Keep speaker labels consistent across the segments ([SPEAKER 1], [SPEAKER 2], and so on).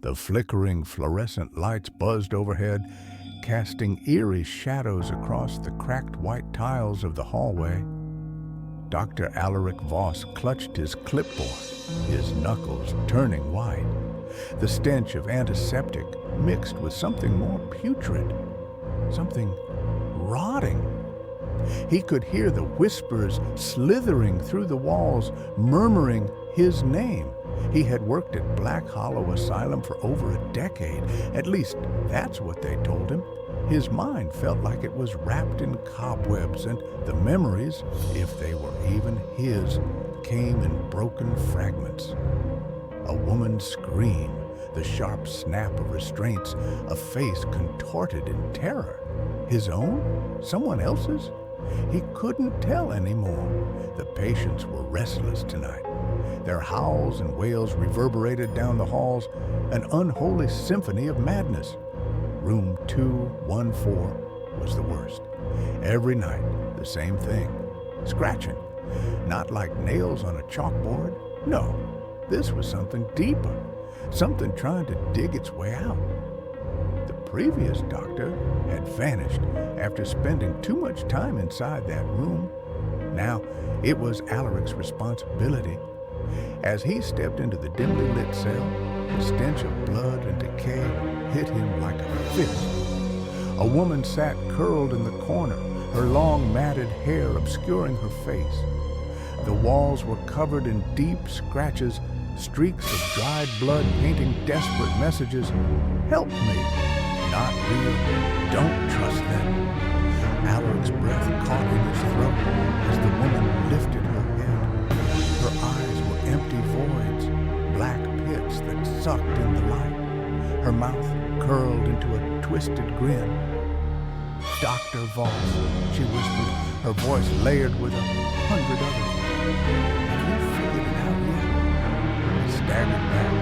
[SPEAKER 1] The flickering fluorescent lights buzzed overhead, casting eerie shadows across the cracked white tiles of the hallway. Dr. Alaric Voss clutched his clipboard, his knuckles turning white. The stench of antiseptic mixed with something more putrid, something rotting. He could hear the whispers slithering through the walls, murmuring his name. He had worked at Black Hollow Asylum for over a decade. At least that's what they told him. His mind felt like it was wrapped in cobwebs, and the memories, if they were even his, came in broken fragments. A woman's scream, the sharp snap of restraints, a face contorted in terror. His own? Someone else's? He couldn't tell anymore. The patients were restless tonight. Their howls and wails reverberated down the halls, an unholy symphony of madness. Room 214 was the worst. Every night, the same thing. Scratching. Not like nails on a chalkboard. No, this was something deeper. Something trying to dig its way out. The previous doctor had vanished after spending too much time inside that room. Now, it was Alaric's responsibility. As he stepped into the dimly lit cell, the stench of blood and decay hit him like a fist. A woman sat curled in the corner, her long matted hair obscuring her face. The walls were covered in deep scratches, streaks of dried blood painting desperate messages. "Help me." Not real. Don't trust them. Alaric's breath caught in his throat as the woman lifted her head. Her eyes were empty voids, black pits that sucked in the light. Her mouth curled into a twisted grin. "Dr. Voss," she whispered, her voice layered with 100 others. "Have you figured it out yet?" He staggered back,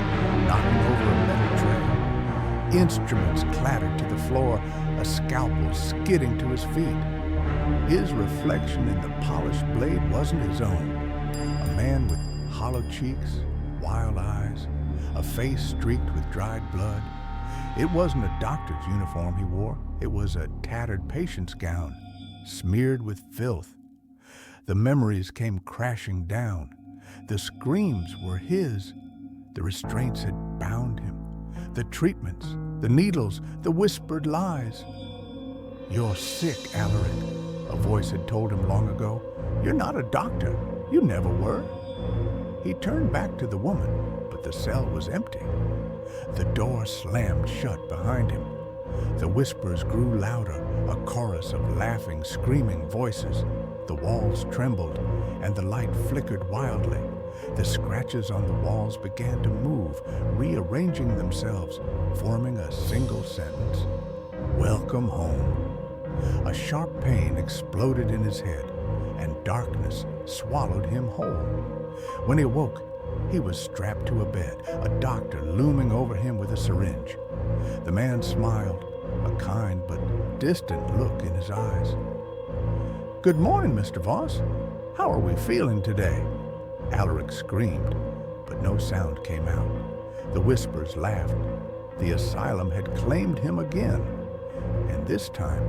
[SPEAKER 1] knocking over a metal tray. Instruments clattered to the floor, a scalpel skidding to his feet. His reflection in the polished blade wasn't his own. A man with hollow cheeks, wild eyes, a face streaked with dried blood. It wasn't a doctor's uniform he wore. It was a tattered patient's gown, smeared with filth. The memories came crashing down. The screams were his. The restraints had bound him. The treatments, the needles, the whispered lies. "You're sick, Alaric," a voice had told him long ago. "You're not a doctor. You never were." He turned back to the woman, but the cell was empty. The door slammed shut behind him. The whispers grew louder, a chorus of laughing, screaming voices. The walls trembled, and the light flickered wildly. The scratches on the walls began to move, rearranging themselves, forming a single sentence. "Welcome home." A sharp pain exploded in his head, and darkness swallowed him whole. When he awoke, he was strapped to a bed, a doctor looming over him with a syringe. The man smiled, a kind but distant look in his eyes. "Good morning, Mr. Voss. How are we feeling today?" Alaric screamed, but no sound came out. The whispers laughed. The asylum had claimed him again, and this time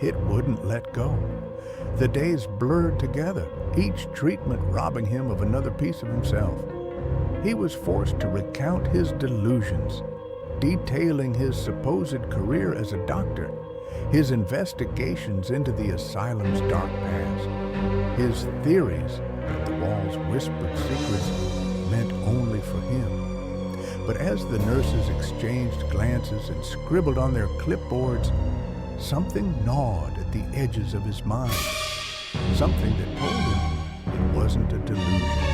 [SPEAKER 1] it wouldn't let go. The days blurred together, each treatment robbing him of another piece of himself. He was forced to recount his delusions, detailing his supposed career as a doctor, his investigations into the asylum's dark past, his theories that the walls whispered secrets meant only for him. But as the nurses exchanged glances and scribbled on their clipboards, something gnawed at the edges of his mind, something that told him it wasn't a delusion.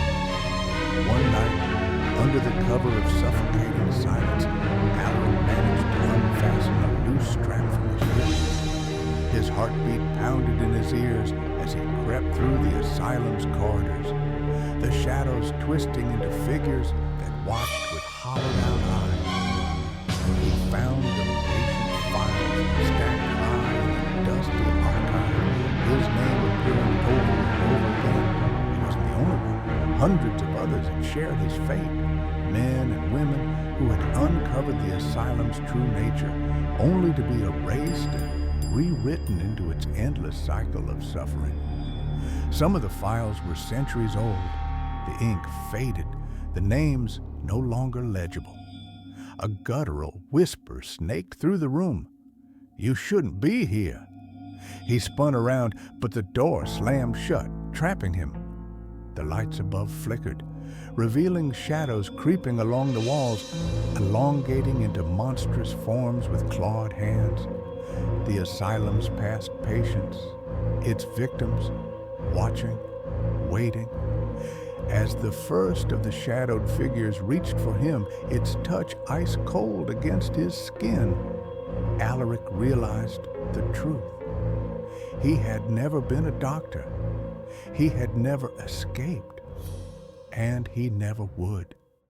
[SPEAKER 1] One night, under the cover of suffocating silence, Alaric managed to unfasten a loose strap from his wrist. His heartbeat pounded in his ears as he crept through the asylum's corridors, the shadows twisting into figures that watched with hollowed-out eyes. He found the patient files stacked high in the dusty archive, his name appearing over and over again. He wasn't the only one. Hundreds of others had shared his fate, men and women who who had uncovered the asylum's true nature, only to be erased and rewritten into its endless cycle of suffering. Some of the files were centuries old, the ink faded, the names no longer legible. A guttural whisper snaked through the room. "You shouldn't be here." He spun around, but the door slammed shut, trapping him. The lights above flickered, revealing shadows creeping along the walls, elongating into monstrous forms with clawed hands. The asylum's past patients, its victims, watching, waiting. As the first of the shadowed figures reached for him, its touch ice cold against his skin, Alaric realized the truth. He had never been a doctor. He had never escaped. And he never would.